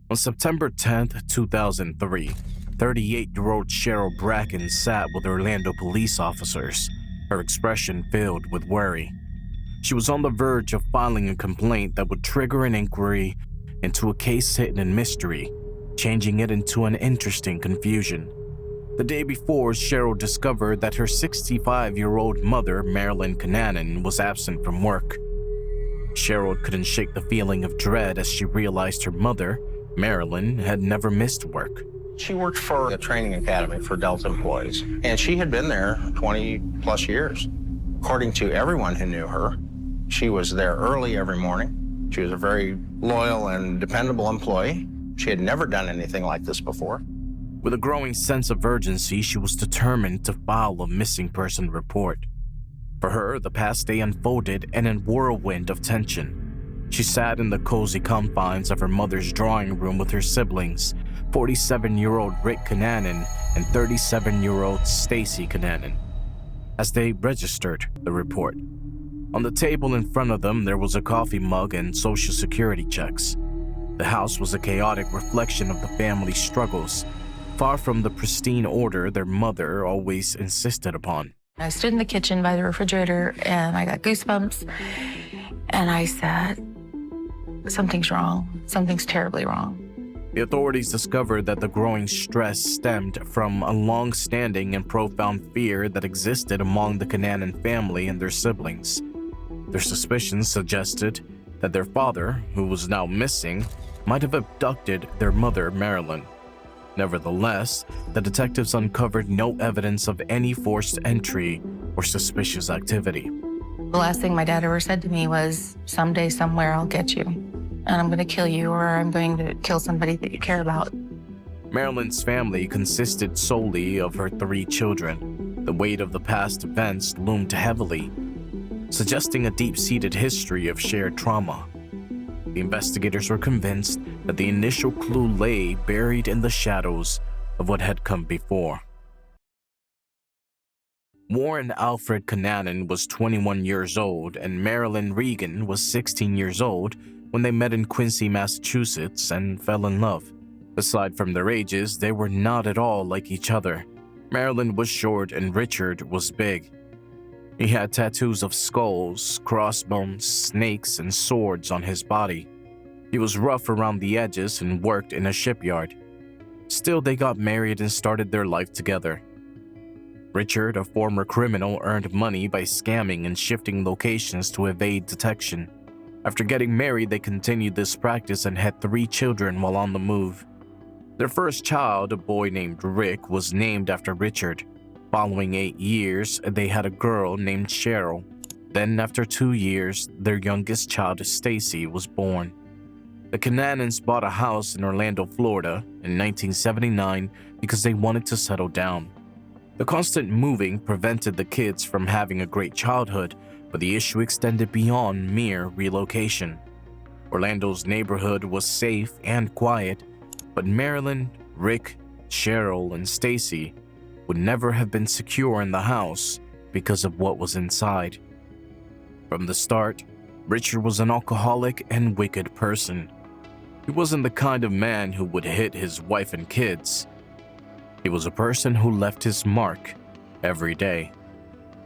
On September 10, 2003, 38-year-old Cheryl Bracken sat with Orlando police officers, her expression filled with worry. She was on the verge of filing a complaint that would trigger an inquiry into a case hidden in mystery, changing it into an interesting confusion. The day before, Cheryl discovered that her 65-year-old mother, Marilyn Cananan, was absent from work. Cheryl couldn't shake the feeling of dread as she realized her mother, Marilyn, had never missed work. She worked for a training academy for Delta employees, and she had been there 20 plus years. According to everyone who knew her, she was there early every morning. She was a very loyal and dependable employee. She had never done anything like this before. With a growing sense of urgency, she was determined to file a missing person report. For her, the past day unfolded in a whirlwind of tension. She sat in the cozy confines of her mother's drawing room with her siblings, 47-year-old Rick Cananan and 37-year-old Stacy Cananan, as they registered the report. On the table in front of them, there was a coffee mug and Social Security checks. The house was a chaotic reflection of the family's struggles, far from the pristine order their mother always insisted upon. I stood in the kitchen by the refrigerator and I got goosebumps, and I said, something's wrong. Something's terribly wrong. The authorities discovered that the growing stress stemmed from a long-standing and profound fear that existed among the Cananan family and their siblings. Their suspicions suggested that their father, who was now missing, might have abducted their mother, Marilyn. Nevertheless, the detectives uncovered no evidence of any forced entry or suspicious activity. The last thing my dad ever said to me was, someday, somewhere, I'll get you. And I'm going to kill you, or I'm going to kill somebody that you care about. Marilyn's family consisted solely of her 3 children. The weight of the past events loomed heavily, suggesting a deep-seated history of shared trauma. The investigators were convinced that the initial clue lay buried in the shadows of what had come before. Warren Alfred Cananan was 21 years old and Marilyn Regan was 16 years old when they met in Quincy, Massachusetts and fell in love. Aside from their ages, they were not at all like each other. Marilyn was short and Richard was big. He had tattoos of skulls, crossbones, snakes, and swords on his body. He was rough around the edges and worked in a shipyard. Still, they got married and started their life together. Richard, a former criminal, earned money by scamming and shifting locations to evade detection. After getting married, they continued this practice and had 3 children while on the move. Their first child, a boy named Rick, was named after Richard. Following 8 years, they had a girl named Cheryl. Then, after 2 years, their youngest child, Stacy, was born. The Cananans bought a house in Orlando, Florida, in 1979 because they wanted to settle down. The constant moving prevented the kids from having a great childhood, but the issue extended beyond mere relocation. Orlando's neighborhood was safe and quiet, but Marilyn, Rick, Cheryl, and Stacy would never have been secure in the house because of what was inside. From the start, Richard was an alcoholic and wicked person. He wasn't the kind of man who would hit his wife and kids. He was a person who left his mark every day.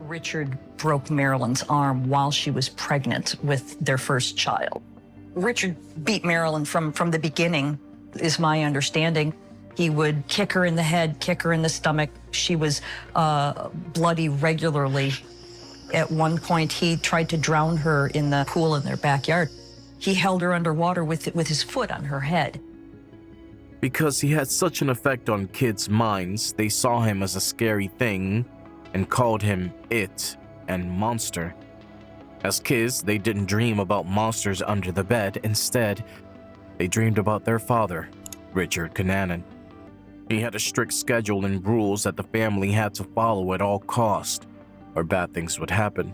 Richard broke Marilyn's arm while she was pregnant with their first child. Richard beat Marilyn from the beginning, is my understanding. He would kick her in the head, kick her in the stomach. She was bloody regularly. At one point, he tried to drown her in the pool in their backyard. He held her underwater with his foot on her head. Because he had such an effect on kids' minds, they saw him as a scary thing and called him It and Monster. As kids, they didn't dream about monsters under the bed. Instead, they dreamed about their father, Richard Cananan. He had a strict schedule and rules that the family had to follow at all costs, or bad things would happen.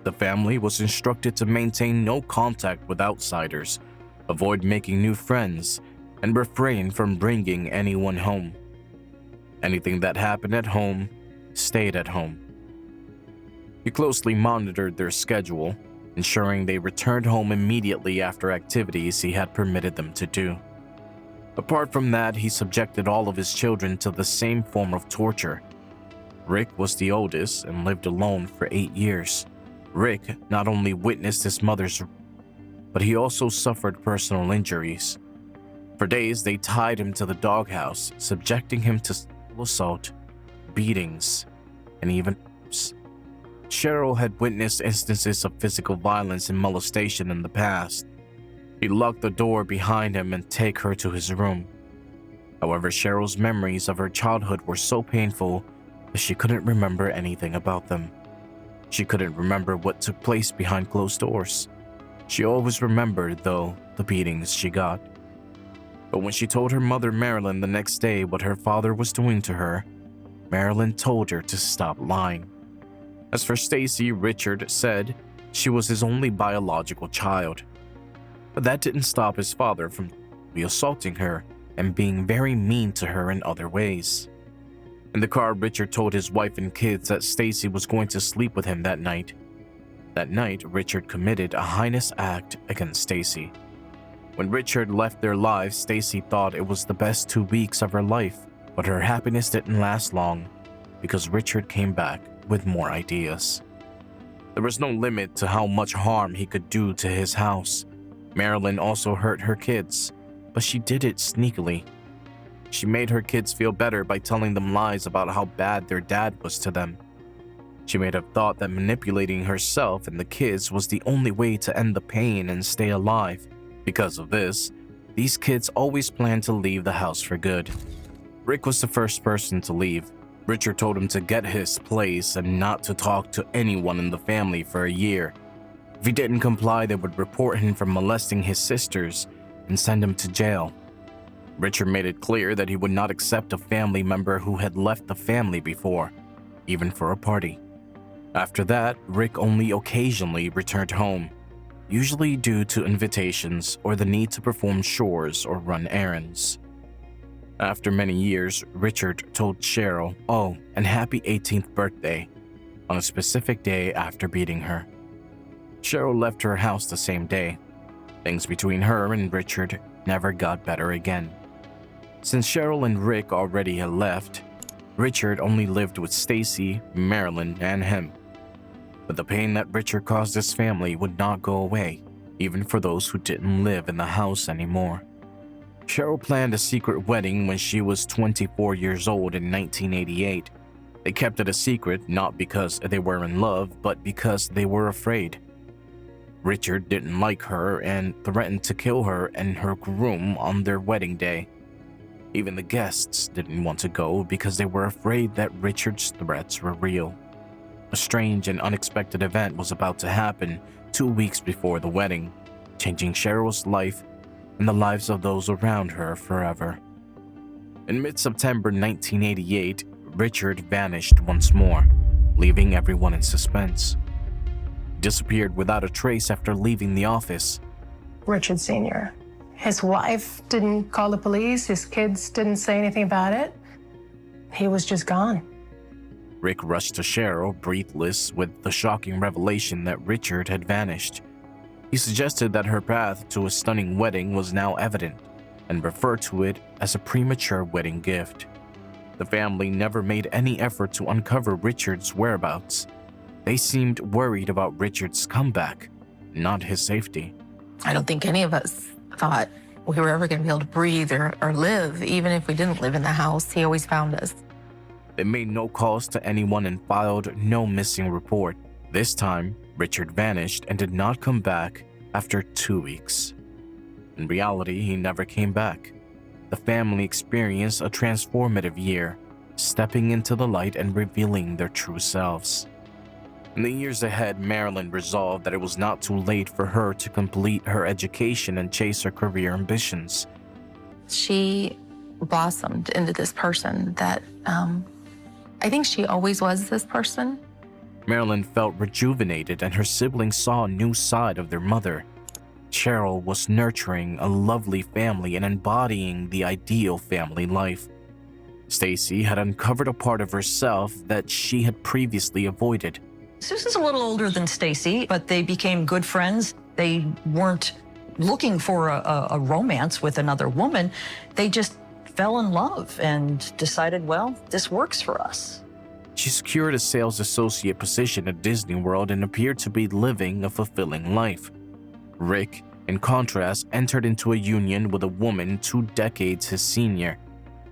The family was instructed to maintain no contact with outsiders, avoid making new friends, and refrain from bringing anyone home. Anything that happened at home stayed at home. He closely monitored their schedule, ensuring they returned home immediately after activities he had permitted them to do. Apart from that, he subjected all of his children to the same form of torture. Rick was the oldest and lived alone for 8 years. Rick not only witnessed his mother's, but he also suffered personal injuries. For days, they tied him to the doghouse, subjecting him to sexual assault, beatings, and even rapes. Cheryl had witnessed instances of physical violence and molestation in the past. He locked the door behind him and take her to his room. However, Cheryl's memories of her childhood were so painful that she couldn't remember anything about them. She couldn't remember what took place behind closed doors. She always remembered, though, the beatings she got. But when she told her mother Marilyn the next day what her father was doing to her, Marilyn told her to stop lying. As for Stacy, Richard said she was his only biological child. But that didn't stop his father from assaulting her and being very mean to her in other ways. In the car, Richard told his wife and kids that Stacy was going to sleep with him that night. That night, Richard committed a heinous act against Stacy. When Richard left their lives, Stacy thought it was the best 2 weeks of her life, but her happiness didn't last long because Richard came back with more ideas. There was no limit to how much harm he could do to his house. Marilyn also hurt her kids, but she did it sneakily. She made her kids feel better by telling them lies about how bad their dad was to them. She may have thought that manipulating herself and the kids was the only way to end the pain and stay alive. Because of this, these kids always planned to leave the house for good. Rick was the first person to leave. Richard told him to get his place and not to talk to anyone in the family for a year. If he didn't comply, they would report him for molesting his sisters and send him to jail. Richard made it clear that he would not accept a family member who had left the family before, even for a party. After that, Rick only occasionally returned home, usually due to invitations or the need to perform chores or run errands. After many years, Richard told Cheryl, "Oh, and happy 18th birthday," on a specific day after beating her. Cheryl left her house the same day. Things between her and Richard never got better again. Since Cheryl and Rick already had left, Richard only lived with Stacy, Marilyn, and him. But the pain that Richard caused his family would not go away, even for those who didn't live in the house anymore. Cheryl planned a secret wedding when she was 24 years old in 1988. They kept it a secret not because they were in love, but because they were afraid. Richard didn't like her and threatened to kill her and her groom on their wedding day. Even the guests didn't want to go because they were afraid that Richard's threats were real. A strange and unexpected event was about to happen 2 weeks before the wedding, changing Cheryl's life and the lives of those around her forever. In mid-September 1988, Richard vanished once more, leaving everyone in suspense. He disappeared without a trace after leaving the office. Richard Sr. His wife didn't call the police. His kids didn't say anything about it. He was just gone. Rick rushed to Cheryl, breathless, with the shocking revelation that Richard had vanished. He suggested that her path to a stunning wedding was now evident, and referred to it as a premature wedding gift. The family never made any effort to uncover Richard's whereabouts. They seemed worried about Richard's comeback, not his safety. I don't think any of us thought we were ever going to be able to breathe or live. Even if we didn't live in the house, he always found us. They made no calls to anyone and filed no missing report. This time, Richard vanished and did not come back after 2 weeks. In reality, he never came back. The family experienced a transformative year, stepping into the light and revealing their true selves. In the years ahead, Marilyn resolved that it was not too late for her to complete her education and chase her career ambitions. She blossomed into this person that I think she always was this person. Marilyn felt rejuvenated, and her siblings saw a new side of their mother. Cheryl was nurturing a lovely family and embodying the ideal family life. Stacy had uncovered a part of herself that she had previously avoided. Susan's a little older than Stacy, but they became good friends. They weren't looking for a romance with another woman. They just fell in love and decided, well, this works for us. She secured a sales associate position at Disney World and appeared to be living a fulfilling life. Rick, in contrast, entered into a union with a woman 2 decades his senior,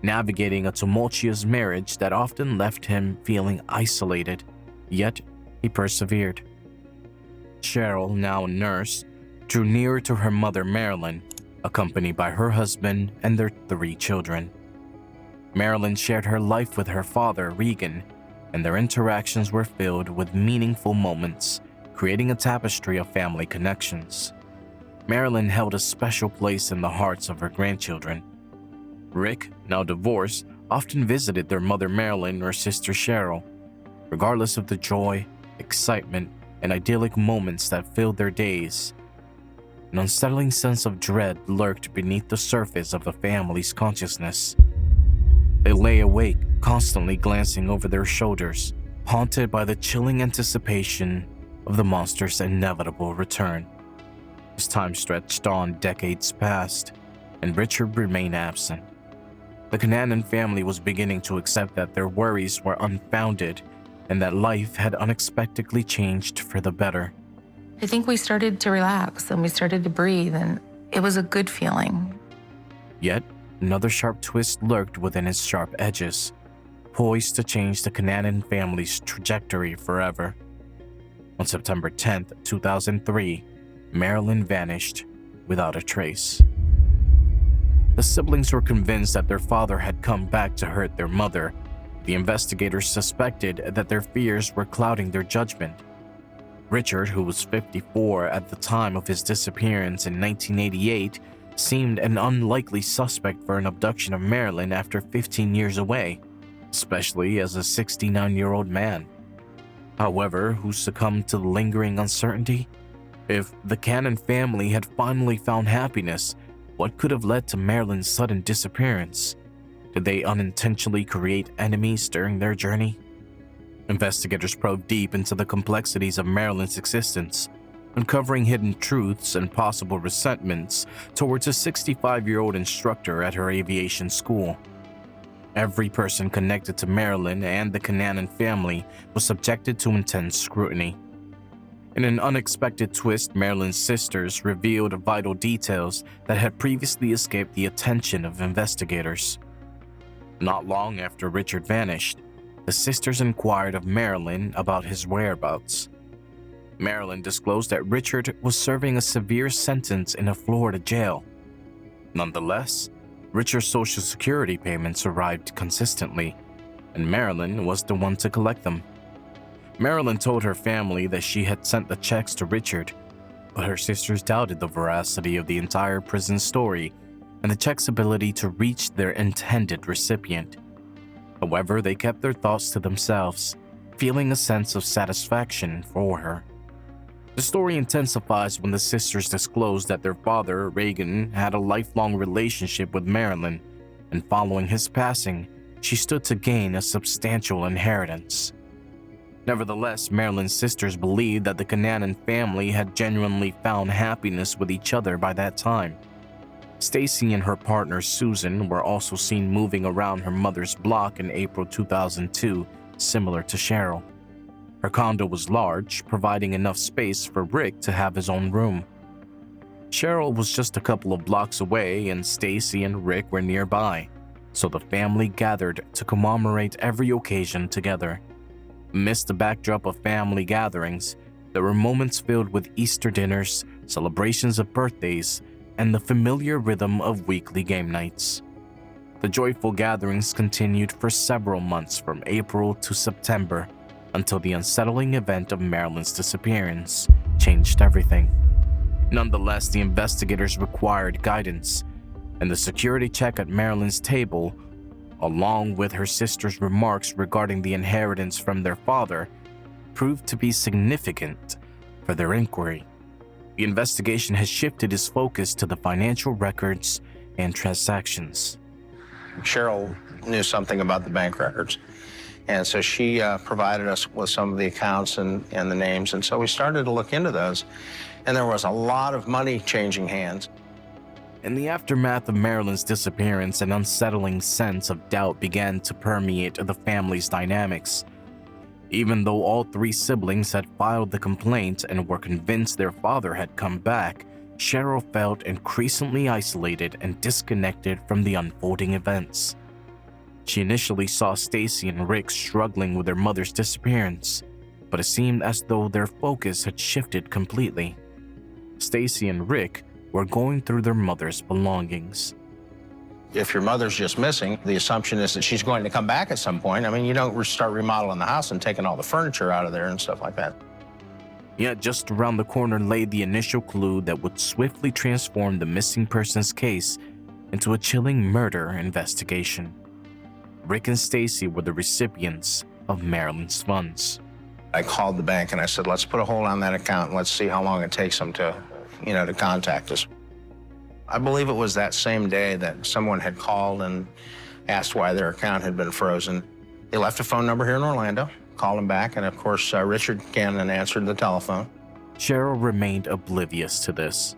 navigating a tumultuous marriage that often left him feeling isolated, yet he persevered. Cheryl, now a nurse, drew nearer to her mother Marilyn, accompanied by her husband and their 3 children. Marilyn shared her life with her father, Regan, and their interactions were filled with meaningful moments, creating a tapestry of family connections. Marilyn held a special place in the hearts of her grandchildren. Rick, now divorced, often visited their mother Marilyn or sister Cheryl, regardless of the joy, excitement, and idyllic moments that filled their days. An unsettling sense of dread lurked beneath the surface of the family's consciousness. They lay awake, constantly glancing over their shoulders, haunted by the chilling anticipation of the monster's inevitable return. As time stretched on, decades passed, and Richard remained absent. The Cunanan family was beginning to accept that their worries were unfounded and that life had unexpectedly changed for the better. I think we started to relax and we started to breathe, and it was a good feeling. Yet, another sharp twist lurked within its sharp edges, poised to change the Cunanan family's trajectory forever. On September 10, 2003, Marilyn vanished without a trace. The siblings were convinced that their father had come back to hurt their mother. The investigators suspected that their fears were clouding their judgment. Richard, who was 54 at the time of his disappearance in 1988, seemed an unlikely suspect for an abduction of Marilyn after 15 years away, especially as a 69-year-old man. However, who succumbed to the lingering uncertainty? If the Cannon family had finally found happiness, what could have led to Marilyn's sudden disappearance? Did they unintentionally create enemies during their journey? Investigators probed deep into the complexities of Marilyn's existence, uncovering hidden truths and possible resentments towards a 65-year-old instructor at her aviation school. Every person connected to Marilyn and the Cunanan family was subjected to intense scrutiny. In an unexpected twist, Marilyn's sisters revealed vital details that had previously escaped the attention of investigators. Not long after Richard vanished, the sisters inquired of Marilyn about his whereabouts. Marilyn disclosed that Richard was serving a severe sentence in a Florida jail. Nonetheless, Richard's Social Security payments arrived consistently, and Marilyn was the one to collect them. Marilyn told her family that she had sent the checks to Richard, but her sisters doubted the veracity of the entire prison story and the check's ability to reach their intended recipient. However, they kept their thoughts to themselves, feeling a sense of satisfaction for her. The story intensifies when the sisters disclosed that their father, Regan, had a lifelong relationship with Marilyn, and following his passing, she stood to gain a substantial inheritance. Nevertheless, Marilyn's sisters believed that the Cunanan family had genuinely found happiness with each other by that time. Stacy and her partner Susan were also seen moving around her mother's block in April 2002, similar to Cheryl. Her condo was large, providing enough space for Rick to have his own room. Cheryl was just a couple of blocks away and Stacy and Rick were nearby, so the family gathered to commemorate every occasion together. Amidst the backdrop of family gatherings, there were moments filled with Easter dinners, celebrations of birthdays, and the familiar rhythm of weekly game nights. The joyful gatherings continued for several months from April to September until the unsettling event of Marilyn's disappearance changed everything. Nonetheless, the investigators required guidance, and the security check at Marilyn's table, along with her sister's remarks regarding the inheritance from their father, proved to be significant for their inquiry. The investigation has shifted its focus to the financial records and transactions. Cheryl knew something about the bank records, and so she provided us with some of the accounts and the names, and so we started to look into those. And there was a lot of money changing hands. In the aftermath of Marilyn's disappearance, an unsettling sense of doubt began to permeate the family's dynamics. Even though all three siblings had filed the complaint and were convinced their father had come back, Cheryl felt increasingly isolated and disconnected from the unfolding events. She initially saw Stacy and Rick struggling with their mother's disappearance, but it seemed as though their focus had shifted completely. Stacy and Rick were going through their mother's belongings. If your mother's just missing, the assumption is that she's going to come back at some point. I mean, you don't start remodeling the house and taking all the furniture out of there and stuff like that. Yet just around the corner lay the initial clue that would swiftly transform the missing persons case into a chilling murder investigation. Rick and Stacy were the recipients of Marilyn's funds. I called the bank and I said, let's put a hold on that account and let's see how long it takes them to contact us. I believe it was that same day that someone had called and asked why their account had been frozen. They left a phone number here in Orlando, called them back, and of course, Richard Gannon answered the telephone. Cheryl remained oblivious to this.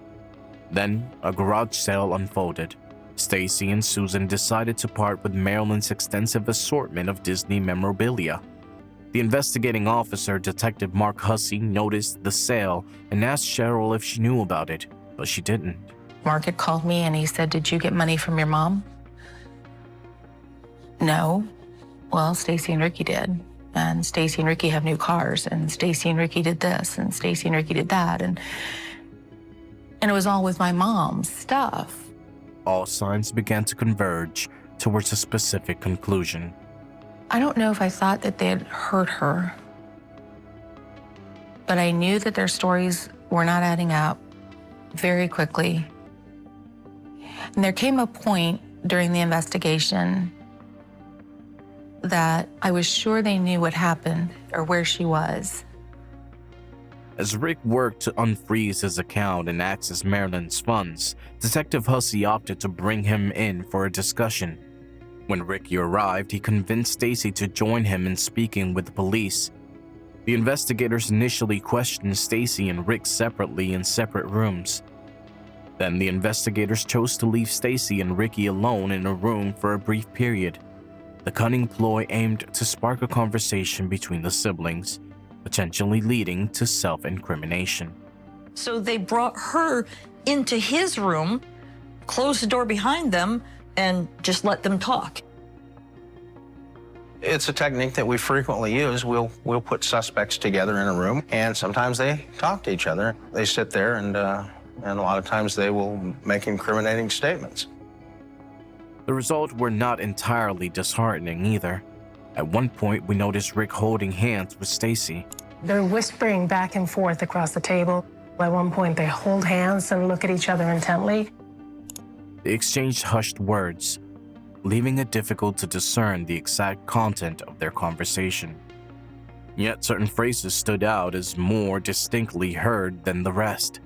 Then, a garage sale unfolded. Stacy and Susan decided to part with Marilyn's extensive assortment of Disney memorabilia. The investigating officer, Detective Mark Hussey, noticed the sale and asked Cheryl if she knew about it, but she didn't. Mark had called me and he said, "Did you get money from your mom?" No. Well, Stacy and Ricky did. And Stacy and Ricky have new cars, and Stacy and Ricky did this, and Stacy and Ricky did that, and it was all with my mom's stuff. All signs began to converge towards a specific conclusion. I don't know if I thought that they had hurt her, but I knew that their stories were not adding up very quickly. And there came a point during the investigation that I was sure they knew what happened or where she was. As Rick worked to unfreeze his account and access Marilyn's funds, Detective Hussey opted to bring him in for a discussion. When Ricky arrived, he convinced Stacy to join him in speaking with the police. The investigators initially questioned Stacy and Rick separately in separate rooms. Then the investigators chose to leave Stacy and Ricky alone in a room for a brief period. The cunning ploy aimed to spark a conversation between the siblings, potentially leading to self-incrimination. So they brought her into his room, closed the door behind them, and just let them talk. It's a technique that we frequently use. We'll put suspects together in a room, and sometimes they talk to each other. They sit there, and a lot of times they will make incriminating statements. The results were not entirely disheartening either. At one point, we noticed Rick holding hands with Stacy. They're whispering back and forth across the table. At one point, they hold hands and look at each other intently. They exchanged hushed words, leaving it difficult to discern the exact content of their conversation. Yet certain phrases stood out as more distinctly heard than the rest.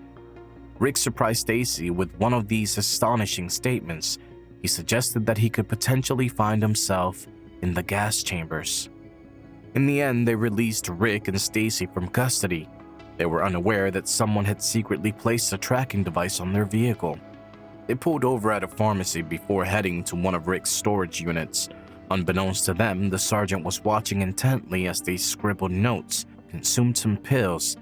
Rick surprised Stacy with one of these astonishing statements. He suggested that he could potentially find himself in the gas chambers. In the end, they released Rick and Stacy from custody. They were unaware that someone had secretly placed a tracking device on their vehicle. They pulled over at a pharmacy before heading to one of Rick's storage units. Unbeknownst to them, the sergeant was watching intently as they scribbled notes, consumed some pills,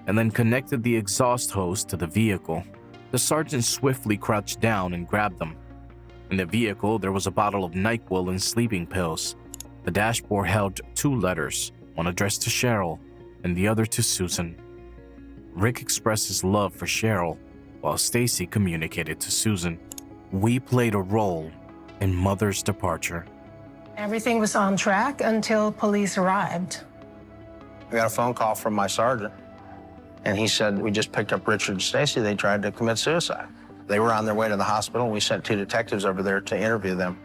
and then connected the exhaust hose to the vehicle. The sergeant swiftly crouched down and grabbed them. In the vehicle, there was a bottle of NyQuil and sleeping pills. The dashboard held 2 letters, one addressed to Cheryl and the other to Susan. Rick expressed his love for Cheryl, while Stacy communicated to Susan. We played a role in Mother's departure. Everything was on track until police arrived. I got a phone call from my sergeant, and he said, we just picked up Richard and Stacy. They tried to commit suicide. They were on their way to the hospital. We sent 2 detectives over there to interview them.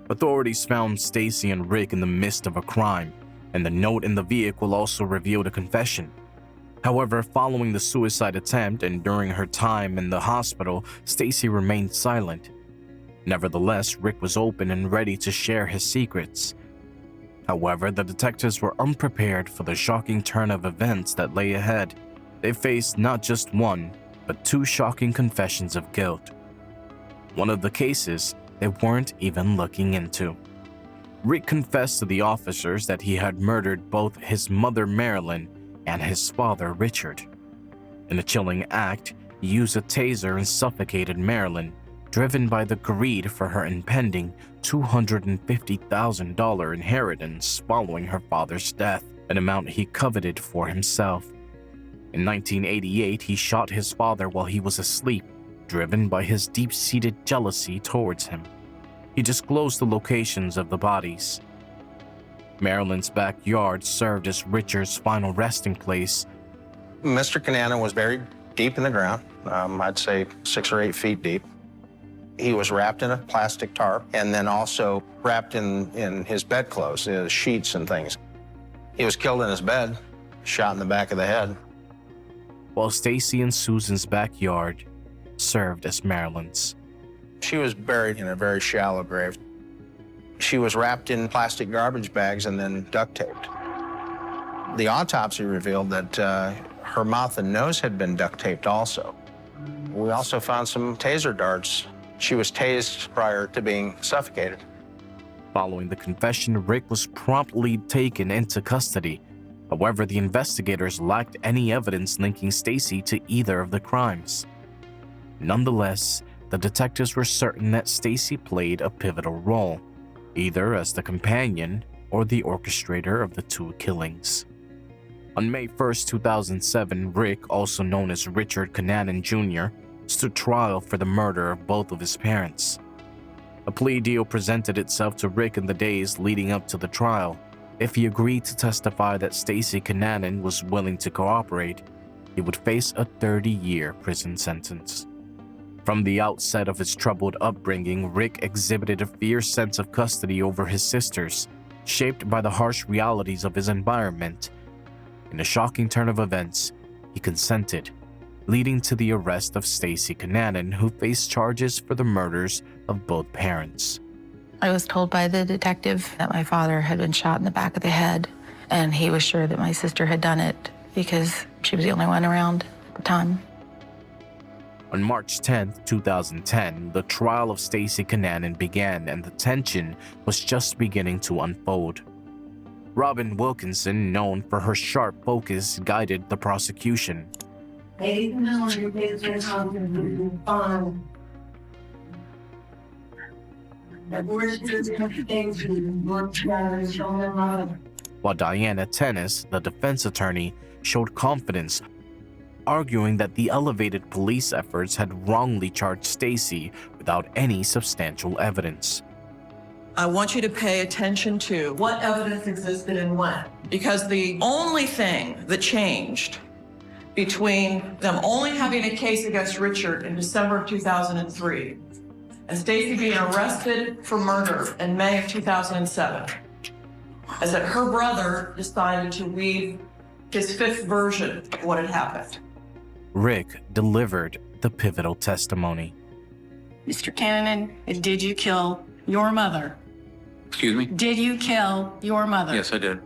Authorities found Stacy and Rick in the midst of a crime, and the note in the vehicle also revealed a confession. However, following the suicide attempt and during her time in the hospital, Stacy remained silent. Nevertheless, Rick was open and ready to share his secrets. However, the detectives were unprepared for the shocking turn of events that lay ahead. They faced not just one, but two shocking confessions of guilt. One of the cases they weren't even looking into. Rick confessed to the officers that he had murdered both his mother Marilyn and his father Richard. In a chilling act, he used a taser and suffocated Marilyn, driven by the greed for her impending $250,000 inheritance following her father's death, an amount he coveted for himself. In 1988, he shot his father while he was asleep, driven by his deep-seated jealousy towards him. He disclosed the locations of the bodies. Marilyn's backyard served as Richard's final resting place. Mr. Cunanan was buried deep in the ground, I'd say 6 or 8 feet deep. He was wrapped in a plastic tarp and then also wrapped in his bedclothes, his sheets and things. He was killed in his bed, shot in the back of the head. While Stacy and Susan's backyard served as Marilyn's. She was buried in a very shallow grave. She was wrapped in plastic garbage bags and then duct taped. The autopsy revealed that her mouth and nose had been duct taped also. We also found some taser darts. She was tased prior to being suffocated. Following the confession, Rick was promptly taken into custody. However, the investigators lacked any evidence linking Stacy to either of the crimes. Nonetheless, the detectives were certain that Stacy played a pivotal role, either as the companion or the orchestrator of the two killings. On May 1, 2007, Rick, also known as Richard Cunanan Jr., stood trial for the murder of both of his parents. A plea deal presented itself to Rick in the days leading up to the trial. If he agreed to testify that Stacy Cunanan was willing to cooperate, he would face a 30-year prison sentence. From the outset of his troubled upbringing, Rick exhibited a fierce sense of custody over his sisters, shaped by the harsh realities of his environment. In a shocking turn of events, he consented, leading to the arrest of Stacy Cunanan, who faced charges for the murders of both parents. I was told by the detective that my father had been shot in the back of the head, and he was sure that my sister had done it because she was the only one around at the time. On March 10, 2010, the trial of Stacy Cunanan began, and the tension was just beginning to unfold. Robin Wilkinson, known for her sharp focus, guided the prosecution. While Diana Tennis, the defense attorney, showed confidence, arguing that the elevated police efforts had wrongly charged Stacy without any substantial evidence. I want you to pay attention to what evidence existed and when. Because the only thing that changed between them only having a case against Richard in December of 2003 and Stacy being arrested for murder in May of 2007 is that her brother decided to weave his fifth version of what had happened. Rick delivered the pivotal testimony. Mr. Cunanan, did you kill your mother? Excuse me? Did you kill your mother? Yes, I did.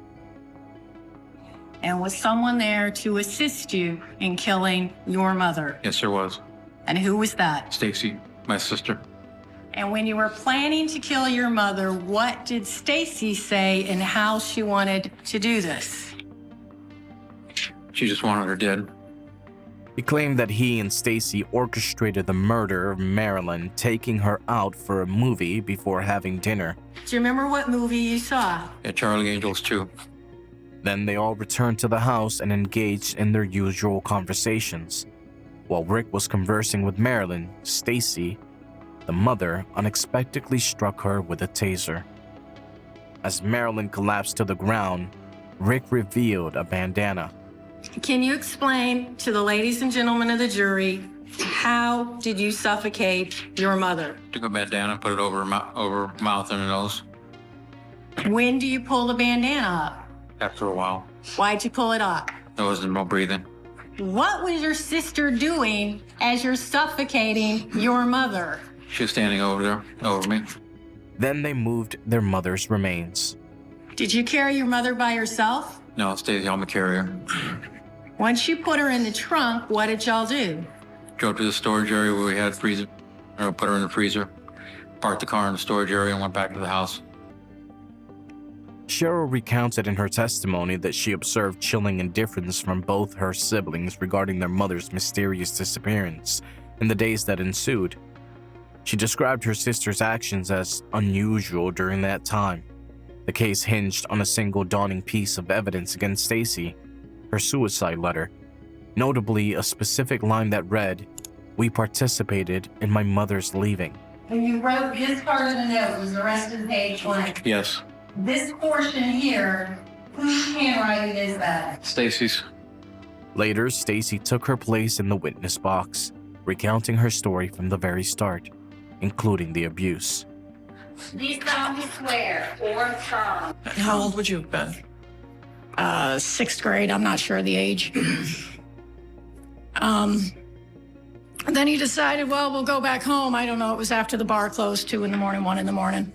And was someone there to assist you in killing your mother? Yes, there was. And who was that? Stacy, my sister. And when you were planning to kill your mother, what did Stacy say and how she wanted to do this? She just wanted her dead. He claimed that he and Stacy orchestrated the murder of Marilyn, taking her out for a movie before having dinner. Do you remember what movie you saw? Yeah, Charlie Angels too. Then they all returned to the house and engaged in their usual conversations. While Rick was conversing with Marilyn, Stacy, the mother, unexpectedly struck her with a taser. As Marilyn collapsed to the ground, Rick revealed a bandana. Can you explain to the ladies and gentlemen of the jury, how did you suffocate your mother? Took a bandana, put it over her mouth and her nose. When do you pull the bandana up? After a while, Why'd you pull it up? there wasn't no breathing. What was your sister doing as you're suffocating your mother? She was standing over there, over me. Then they moved their mother's remains. Did you carry your mother by yourself? No, Stacy, I'm a carrier. Once you put her in the trunk, what did y'all do? Drove to the storage area where we had freezer, or put her in the freezer, parked the car in the storage area and went back to the house. Cheryl recounted in her testimony that she observed chilling indifference from both her siblings regarding their mother's mysterious disappearance in the days that ensued. She described her sister's actions as unusual during that time. The case hinged on a single daunting piece of evidence against Stacy, her suicide letter, notably a specific line that read, "We participated in my mother's leaving." When you wrote his part of the note, was the rest of the page blank? Yes. This portion here, whose handwriting is that? Stacy's. Later, Stacy took her place in the witness box, recounting her story from the very start, including the abuse. These solemnly swear or affirm. How old would you have been? 6th grade, I'm not sure the age. Then he decided, well, we'll go back home. I don't know, it was after the bar closed, 2 in the morning, 1 in the morning.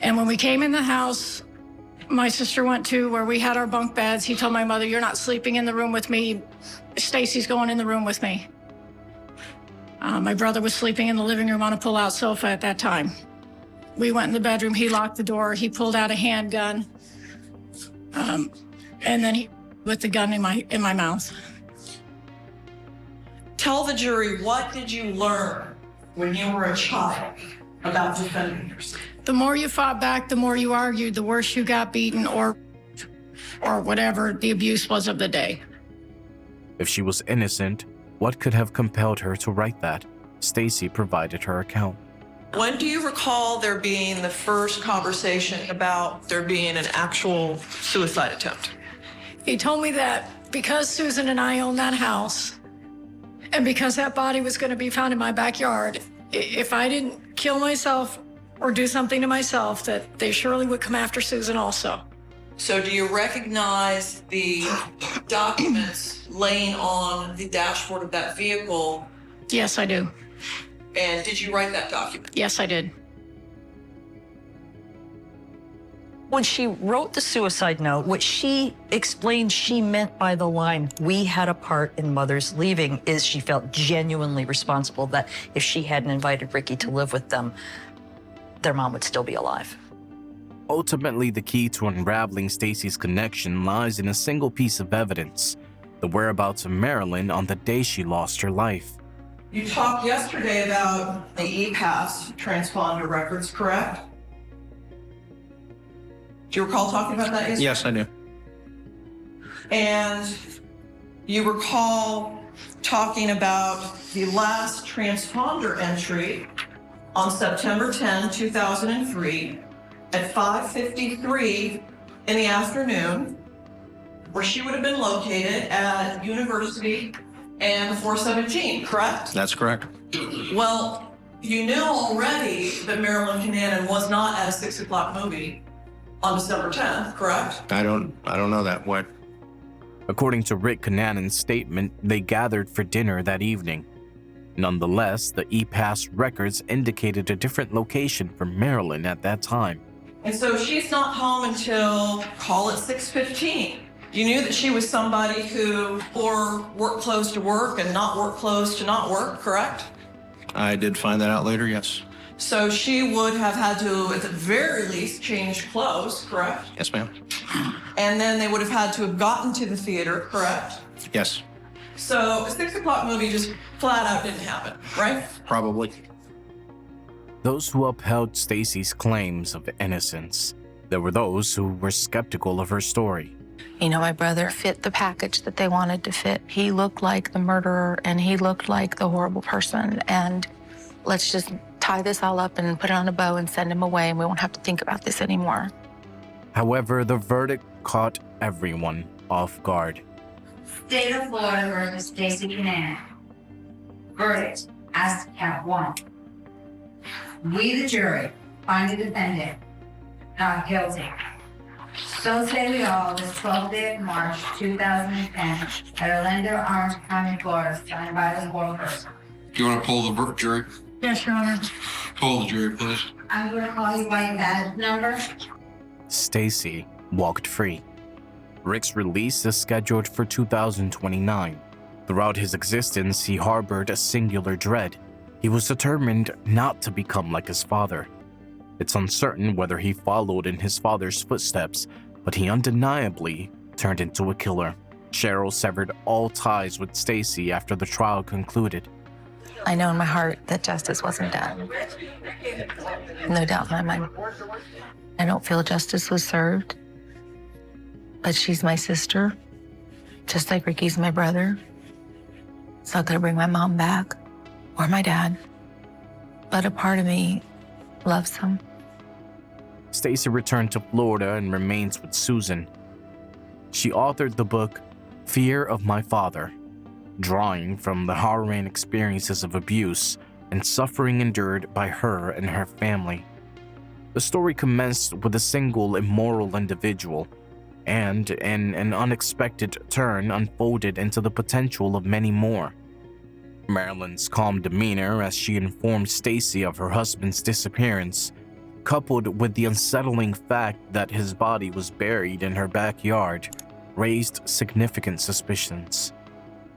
And when we came in the house, my sister went to where we had our bunk beds. He told my mother, "You're not sleeping in the room with me. Stacy's going in the room with me." My brother was sleeping in the living room on a pull-out sofa at that time. We went in the bedroom, he locked the door, he pulled out a handgun, and then he with the gun in my mouth. Tell the jury, what did you learn when you were a child about defending yourself? The more you fought back, the more you argued, the worse you got beaten or whatever the abuse was of the day. If she was innocent, what could have compelled her to write that? Stacy provided her account. When do you recall there being the first conversation about there being an actual suicide attempt? He told me that because Susan and I owned that house, and because that body was going to be found in my backyard, if I didn't kill myself or do something to myself, that they surely would come after Susan also. So do you recognize the documents laying on the dashboard of that vehicle? Yes, I do. And did you write that document? Yes, I did. When she wrote the suicide note, what she explained she meant by the line, "We had a part in Mother's leaving," is she felt genuinely responsible that if she hadn't invited Ricky to live with them, their mom would still be alive. Ultimately, the key to unraveling Stacy's connection lies in a single piece of evidence, the whereabouts of Marilyn on the day she lost her life. You talked yesterday about the e-pass transponder records, correct? Do you recall talking about that yesterday? Yes, I do. And you recall talking about the last transponder entry on September 10, 2003 at 5:53 in the afternoon, where she would have been located at University and 417, correct? That's correct. Well, you knew already that Marilyn Cananan was not at a 6 o'clock movie on December 10th, correct? I don't know that. What? According to Rick Conanon's statement, they gathered for dinner that evening. Nonetheless, the e-pass records indicated a different location for Marilyn at that time. And so she's not home until, call it 6:15. You knew that she was somebody who wore work clothes to work and not work clothes to not work, correct? I did find that out later, yes. So she would have had to, at the very least, change clothes, correct? Yes, ma'am. And then they would have had to have gotten to the theater, correct? Yes, So a 6 o'clock movie just flat out didn't happen, right? probably. Those who upheld Stacy's claims of innocence, there were those who were skeptical of her story. You know, my brother fit the package that they wanted to fit. He looked like the murderer and he looked like the horrible person. And let's just tie this all up and put it on a bow and send him away and we won't have to think about this anymore. However, the verdict caught everyone off guard. State of Florida versus Stacy Cananan. Verdict as to count 1. We, the jury, find the defendant not guilty. So say we all this 12th day of March 2010 at Orlando, Orange County, Florida, signed by the four person. Do you want to pull the jury? Yes, Your Honor. Pull the jury, please. I'm going to call you by your badge number. Stacy walked free. Rick's release is scheduled for 2029. Throughout his existence, he harbored a singular dread. He was determined not to become like his father. It's uncertain whether he followed in his father's footsteps, but he undeniably turned into a killer. Cheryl severed all ties with Stacy after the trial concluded. I know in my heart that justice wasn't done. No doubt in my mind. I don't feel justice was served. But she's my sister, just like Ricky's my brother. It's not gonna bring my mom back or my dad, but a part of me loves him. Stacy returned to Florida and remains with Susan. She authored the book Fear of My Father, drawing from the harrowing experiences of abuse and suffering endured by her and her family. The story commenced with a single immoral individual, and in an unexpected turn unfolded into the potential of many more. Marilyn's calm demeanor as she informed Stacy of her husband's disappearance, coupled with the unsettling fact that his body was buried in her backyard, raised significant suspicions.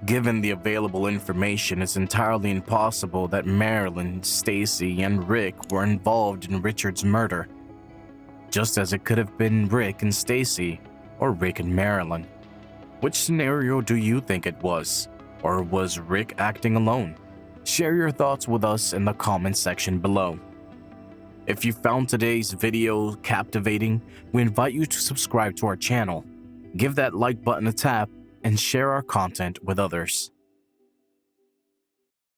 Given the available information, it's entirely impossible that Marilyn, Stacy, and Rick were involved in Richard's murder, just as it could have been Rick and Stacy, or Rick and Marilyn. Which scenario do you think it was? Or was Rick acting alone? Share your thoughts with us in the comment section below. If you found today's video captivating, we invite you to subscribe to our channel, give that like button a tap, and share our content with others.